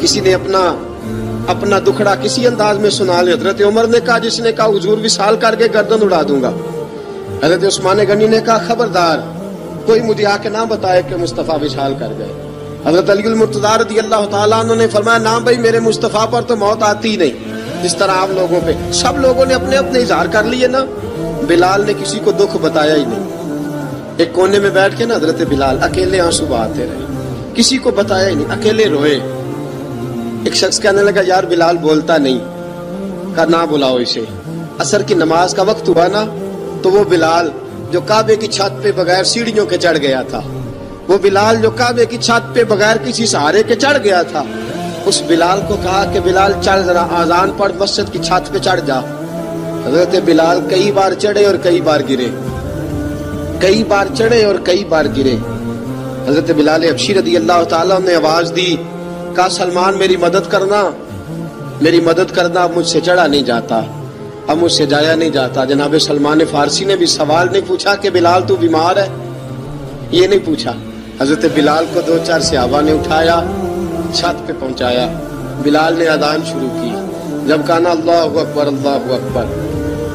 کسی نے اپنا دکھڑا کسی انداز میں سنا لے. حضرت عمر نے کہا جس نے کہا حضور وصال کر کے گردن اڑا دوں گا. حضرت عثمان غنی نے کہا خبردار کوئی مجھے آ کے نہ بتائے کہ مصطفیٰ وصال کر گئے. حضرت علی المرتضیٰ رضی اللہ تعالیٰ عنہ نے فرمایا نہ بھائی میرے مصطفیٰ پر تو موت آتی ہی نہیں جس طرح آپ لوگوں پہ. سب لوگوں نے اپنے اپنے اظہار کر لیے نا. بلال نے کسی کو دکھ بتایا ہی نہیں. ایک کونے میں بیٹھ کے نا حضرت بلال اکیلے آنسو بہاتے رہے, کسی کو بتایا ہی نہیں, اکیلے روئے. ایک شخص کہنے لگا یار بلال بولتا نہیں. کہا نہ بلاؤ اسے. عصر کی نماز کا وقت ہوا نا تو وہ بلال جو کعبے کی چھت پہ بغیر سیڑھیوں کے چڑھ گیا تھا, وہ بلال جو کعبے کی چھت پہ بغیر کسی سہارے کے چڑھ گیا تھا, اس بلال کو کہا کہ بلال چل ذرا آذان پڑھ مسجد کی چھت پہ چڑھ جا. حضرت بلال کئی بار چڑھے اور کئی بار گرے, کئی بار چڑھے اور کئی بار گرے. حضرت بلال حبشی رضی اللہ تعالیٰ نے آواز دی, کہا سلمان میری مدد کرنا, میری مدد کرنا, اب مجھ سے چڑھا نہیں جاتا, اب مجھ سے جایا نہیں جاتا. جناب سلمان فارسی نے بھی سوال نہیں پوچھا کہ بلال تو بیمار ہے, یہ نہیں پوچھا. حضرت بلال کو 2-4 صحابہ نے اٹھایا, چھت پہ پہنچایا. بلال نے اذان شروع کی. جب کہا نا اللہ اکبر اللہ اکبر,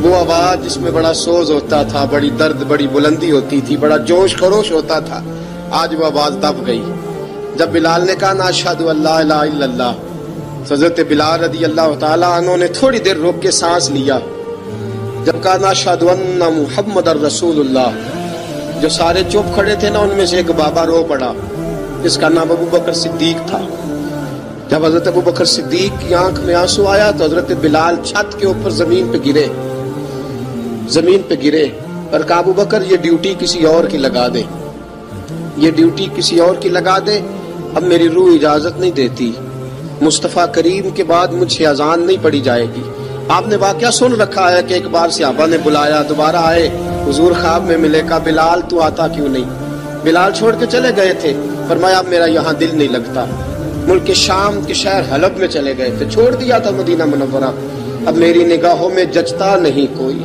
وہ آواز جس میں بڑا سوز ہوتا تھا, بڑی درد, بڑی بلندی ہوتی تھی, بڑا جوش خروش ہوتا تھا, آج وہ آواز دب گئی. جب بلال نے کہا نا اشہد ان لا الہ الا اللہ, حضرت بلال رضی اللہ تعالیٰ عنہ نے تھوڑی دیر روک کے سانس لیا. جب کہا نا اشہد ان محمد الرسول اللہ, جو سارے چپ کھڑے تھے نا ان میں سے ایک بابا رو پڑا جس کا نام ابو بکر صدیق تھا. جب حضرت ابو بکر صدیق کی آنکھ میں آنسو آیا تو حضرت بلال چھت کے اوپر زمین پہ گرے, زمین پہ گرے اور کہا ابو بکر یہ ڈیوٹی کسی اور کی لگا دے, یہ ڈیوٹی کسی اور کی لگا دے, اب میری روح اجازت نہیں دیتی, مصطفیٰ کریم کے بعد مجھ سے اذان نہیں پڑھی جائے گی. آپ نے واقعہ سن رکھا ہے کہ ایک بار صحابہ نے بلایا, دوبارہ آئے, حضور خواب میں ملے, کہا بلال تو آتا کیوں نہیں. بلال چھوڑ کے چلے گئے تھے, فرمایا اب میرا یہاں دل نہیں لگتا. ملک شام کے شہر حلب میں چلے گئے تھے, چھوڑ دیا تھا مدینہ منورہ, اب میری نگاہوں میں جچتا نہیں کوئی,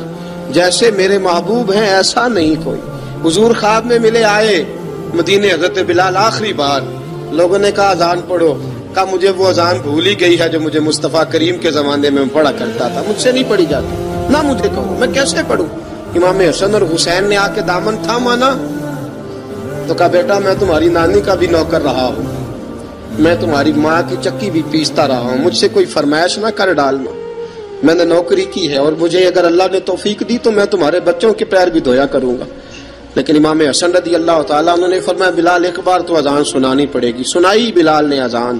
جیسے میرے محبوب ہیں ایسا نہیں کوئی. حضور خواب میں ملے, آئے مدینے. حضرت بلال آخری بار, لوگوں نے کہا اذان پڑھو, کہا مجھے وہ اذان بھول ہی گئی ہے جو مجھے مصطفیٰ کریم کے زمانے میں پڑھا کرتا تھا, مجھ سے نہیں پڑھی جاتی, نہ مجھے کہو میں کیسے پڑھوں. امام حسن اور حسین نے آ کے دامن تھاما نا تو کہا بیٹا میں تمہاری نانی کا بھی نوکر رہا ہوں, میں تمہاری ماں کی چکی بھی پیستا رہا ہوں, مجھ سے کوئی فرمائش نہ کر ڈالنا, میں نے نوکری کی ہے اور مجھے اگر اللہ نے توفیق دی تو میں تمہارے بچوں کے پیر بھی دھویا کروں گا. لیکن امام حسن رضی اللہ تعالیٰ عنہ نے فرمایا بلال ایک بار تو اذان سنانی پڑے گی. سنائی بلال نے اذان.